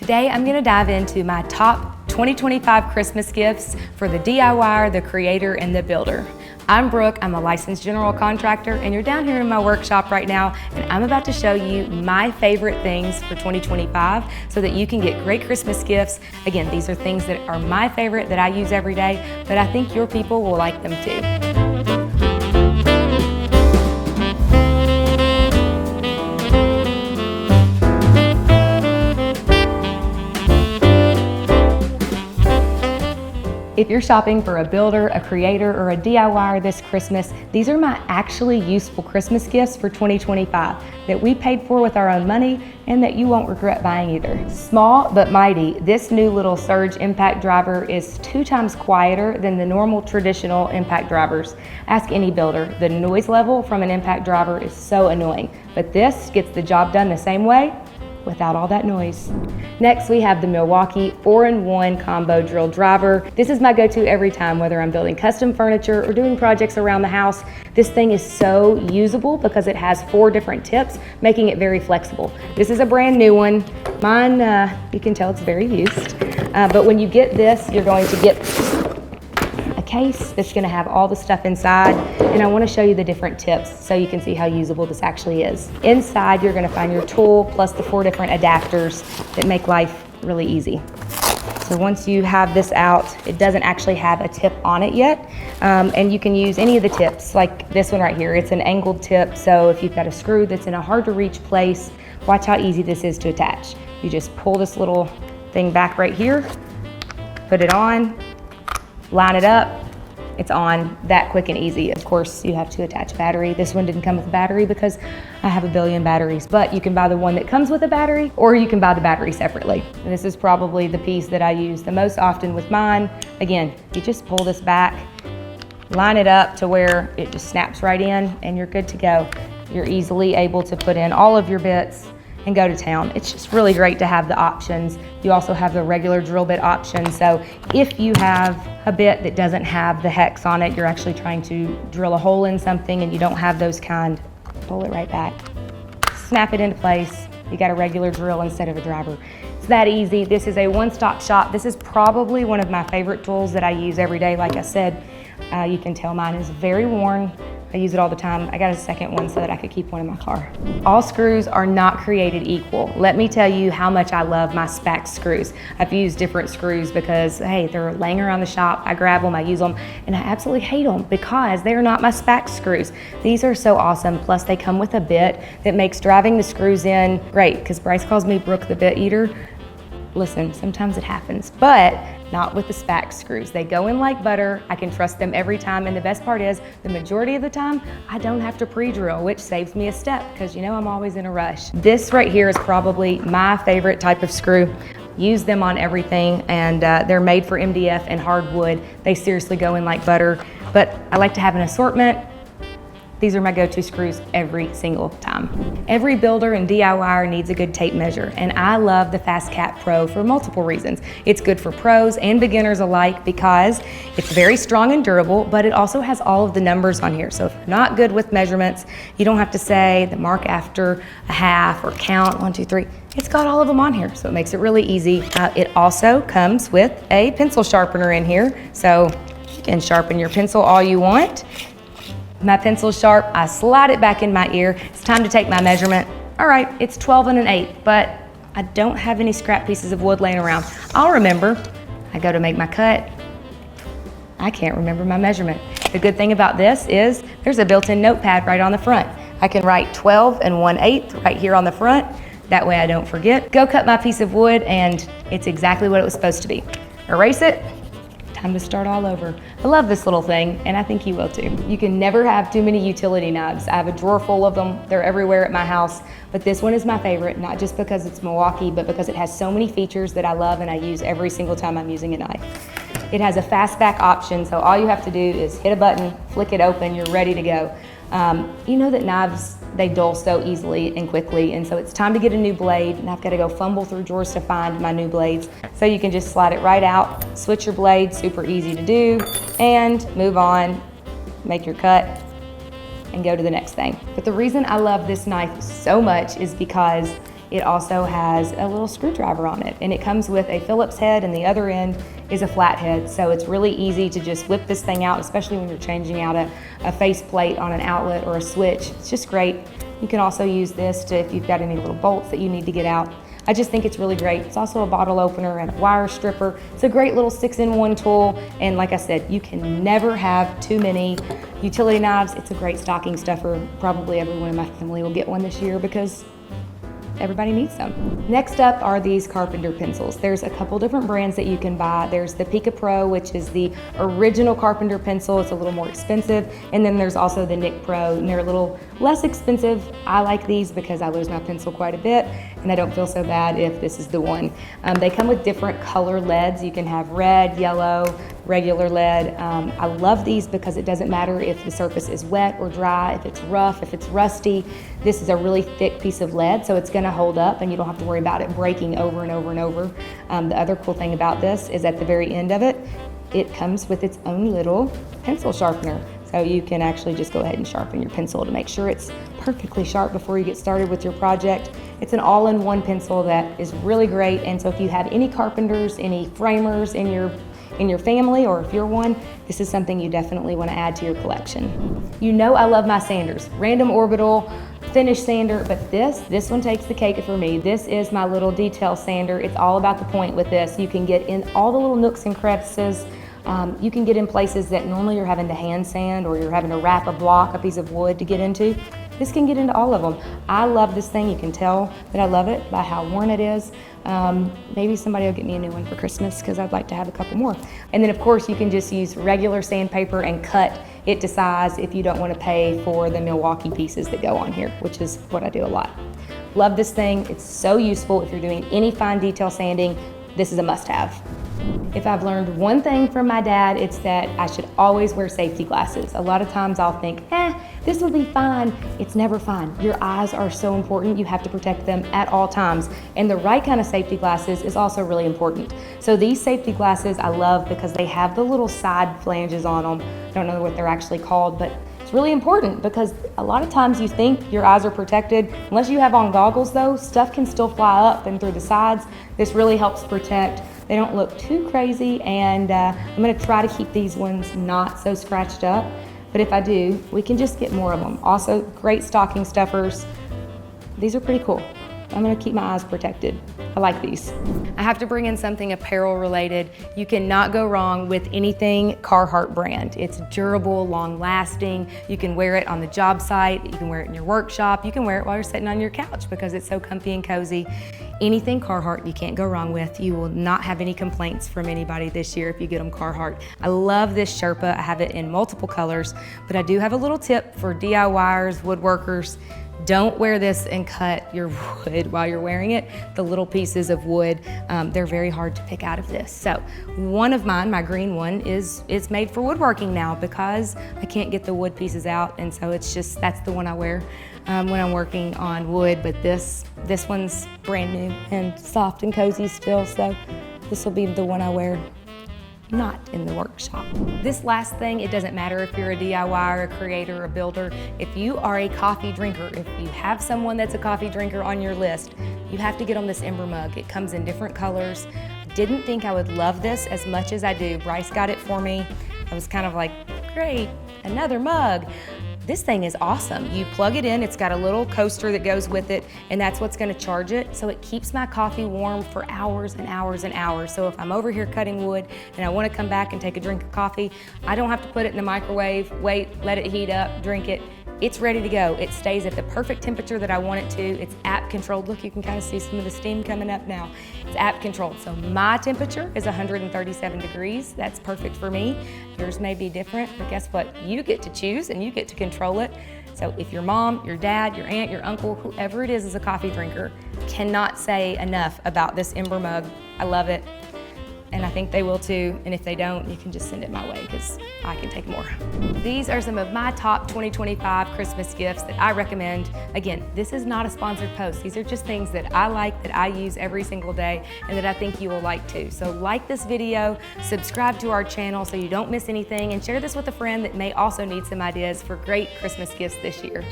Today I'm going to dive into my top 2025 Christmas gifts for the DIYer, the creator, and the builder. I'm Brooke, I'm a licensed general contractor, and you're down here in my workshop right now, and I'm about to show you my favorite things for 2025 so that you can get great Christmas gifts. Again, these are things that are my favorite that I use every day, but I think your people will like them too. If you're shopping for a builder, a creator, or a DIYer this Christmas, these are my actually useful Christmas gifts for 2025 that we paid for with our own money and that you won't regret buying either. Small but mighty, this new little Surge Impact Driver is 2 times quieter than the normal traditional impact drivers. Ask any builder, the noise level from an impact driver is so annoying, but this gets the job done the same way without all that noise. Next, we have the Milwaukee 4-in-1 Combo Drill Driver. This is my go-to every time, whether I'm building custom furniture or doing projects around the house. This thing is so usable because it has 4 different tips, making it very flexible. This is a brand new one. Mine, you can tell it's very used. But when you get this, you're going to get a case that's gonna have all the stuff inside, and I wanna show you the different tips so you can see how usable this actually is. Inside, you're gonna find your tool plus the 4 different adapters that make life really easy. So once you have this out, it doesn't actually have a tip on it yet, and you can use any of the tips, like this one right here. It's an angled tip, so if you've got a screw that's in a hard to reach place, watch how easy this is to attach. You just pull this little thing back right here, put it on, line it up, it's on, that quick and easy. Of course, you have to attach a battery. This one didn't come with a battery because I have a billion batteries, but you can buy the one that comes with a battery, or you can buy the battery separately. And this is probably the piece that I use the most often with mine. Again, you just pull this back, line it up to where it just snaps right in, and you're good to go. You're easily able to put in all of your bits and go to town. It's just really great to have the options. You also have the regular drill bit option. So if you have a bit that doesn't have the hex on it, you're actually trying to drill a hole in something and you don't have those kind, pull it right back. Snap it into place. You got a regular drill instead of a driver. It's that easy. This is a one-stop shop. This is probably one of my favorite tools that I use every day. Like I said, you can tell mine is very worn. I use it all the time. I got a second one so that I could keep one in my car. All screws are not created equal. Let me tell you how much I love my SPAX screws. I've used different screws because, hey, they're laying around the shop. I grab them, I use them, and I absolutely hate them because they're not my SPAX screws. These are so awesome. Plus, they come with a bit that makes driving the screws in great, because Bryce calls me Brooke the bit eater. Listen, sometimes it happens, but not with the SPAX screws. They go in like butter. I can trust them every time, and the best part is, the majority of the time, I don't have to pre-drill, which saves me a step, because you know I'm always in a rush. This right here is probably my favorite type of screw. Use them on everything, and they're made for MDF and hardwood. They seriously go in like butter, but I like to have an assortment. These are my go-to screws every single time. Every builder and DIYer needs a good tape measure, and I love the FastCap Pro for multiple reasons. It's good for pros and beginners alike because it's very strong and durable, but it also has all of the numbers on here. So if you're not good with measurements, you don't have to say the mark after a half or count 1, 2, 3. It's got all of them on here, so it makes it really easy. It also comes with a pencil sharpener in here, so you can sharpen your pencil all you want. My pencil's sharp, I slide it back in my ear. It's time to take my measurement. All right, it's 12 1/8, but I don't have any scrap pieces of wood laying around. I'll remember. I go to make my cut. I can't remember my measurement. The good thing about this is there's a built-in notepad right on the front. I can write 12 1/8 right here on the front. That way I don't forget. Go cut my piece of wood, and it's exactly what it was supposed to be. Erase it. Time to start all over. I love this little thing, and I think you will too. You can never have too many utility knives. I have a drawer full of them. They're everywhere at my house, but this one is my favorite, not just because it's Milwaukee, but because it has so many features that I love and I use every single time I'm using a knife. It has a fast back option, so all you have to do is hit a button, flick it open, you're ready to go. You know that knives, they dull so easily and quickly, and so it's time to get a new blade, and I've got to go fumble through drawers to find my new blades. So you can just slide it right out, switch your blade, super easy to do, and move on, make your cut, and go to the next thing. But the reason I love this knife so much is because It also has a little screwdriver on it, and it comes with a Phillips head, and the other end is a flat head. So it's really easy to just whip this thing out, especially when you're changing out a face plate on an outlet or a switch. It's just great. You can also use this if you've got any little bolts that you need to get out. I just think it's really great. It's also a bottle opener and a wire stripper. It's a great little 6-in-1 tool. And like I said, you can never have too many utility knives. It's a great stocking stuffer. Probably everyone in my family will get one this year because everybody needs them. Next up are these carpenter pencils. There's a couple different brands that you can buy. There's the Pica Pro, which is the original carpenter pencil. It's a little more expensive. And then there's also the Nick Pro, and they're a little less expensive. I like these because I lose my pencil quite a bit, and I don't feel so bad if this is the one. They come with different color leads. You can have red, yellow, regular lead. I love these because it doesn't matter if the surface is wet or dry, if it's rough, if it's rusty. This is a really thick piece of lead, so it's gonna hold up and you don't have to worry about it breaking over and over and over. The other cool thing about this is at the very end of it, it comes with its own little pencil sharpener. So you can actually just go ahead and sharpen your pencil to make sure it's perfectly sharp before you get started with your project. It's an all-in-one pencil that is really great, and so if you have any carpenters, any framers in your family, or if you're one, this is something you definitely want to add to your collection. You know I love my sanders. Random Orbital, finish sander, but this one takes the cake for me. This is my little detail sander. It's all about the point with this. You can get in all the little nooks and crevices. You can get in places that normally you're having to hand sand or you're having to wrap a piece of wood to get into. This can get into all of them. I love this thing. You can tell that I love it by how worn it is. Maybe somebody will get me a new one for Christmas because I'd like to have a couple more. And then of course you can just use regular sandpaper and cut it to size if you don't want to pay for the Milwaukee pieces that go on here, which is what I do a lot. Love this thing. It's so useful if you're doing any fine detail sanding. This is a must-have. If I've learned one thing from my dad, it's that I should always wear safety glasses. A lot of times I'll think, this will be fine. It's never fine. Your eyes are so important. You have to protect them at all times. And the right kind of safety glasses is also really important. So these safety glasses I love because they have the little side flanges on them. I don't know what they're actually called, but it's really important because a lot of times you think your eyes are protected. Unless you have on goggles though, stuff can still fly up and through the sides. This really helps protect. They don't look too crazy, and I'm gonna try to keep these ones not so scratched up, but if I do, we can just get more of them. Also, great stocking stuffers. These are pretty cool. I'm gonna keep my eyes protected. I like these. I have to bring in something apparel related. You cannot go wrong with anything Carhartt brand. It's durable, long lasting. You can wear it on the job site. You can wear it in your workshop. You can wear it while you're sitting on your couch because it's so comfy and cozy. Anything Carhartt you can't go wrong with. You will not have any complaints from anybody this year if you get them Carhartt. I love this Sherpa. I have it in multiple colors, but I do have a little tip for DIYers, woodworkers. Don't wear this and cut your wood while you're wearing it. The little pieces of wood, they're very hard to pick out of this. So one of mine, my green one, is made for woodworking now because I can't get the wood pieces out, and so that's the one I wear when I'm working on wood. But this one's brand new and soft and cozy still, so this will be the one I wear not in the workshop. This last thing, it doesn't matter if you're a DIYer, a creator, a builder. If you are a coffee drinker, if you have someone that's a coffee drinker on your list, you have to get on this Ember mug. It comes in different colors. Didn't think I would love this as much as I do. Bryce got it for me. I was kind of like, great, another mug. This thing is awesome. You plug it in, it's got a little coaster that goes with it, and that's what's gonna charge it. So it keeps my coffee warm for hours and hours and hours. So if I'm over here cutting wood and I wanna come back and take a drink of coffee, I don't have to put it in the microwave, wait, let it heat up, drink it. It's ready to go. It stays at the perfect temperature that I want it to. It's app controlled. Look, you can kind of see some of the steam coming up now. It's app controlled. So my temperature is 137 degrees. That's perfect for me. Yours may be different, but guess what? You get to choose and you get to control it. So if your mom, your dad, your aunt, your uncle, whoever it is a coffee drinker, cannot say enough about this Ember mug. I love it. And I think they will too, and if they don't, you can just send it my way because I can take more. These are some of my top 2025 Christmas gifts that I recommend. Again, this is not a sponsored post. These are just things that I like, that I use every single day, and that I think you will like too. So like this video, subscribe to our channel so you don't miss anything, and share this with a friend that may also need some ideas for great Christmas gifts this year.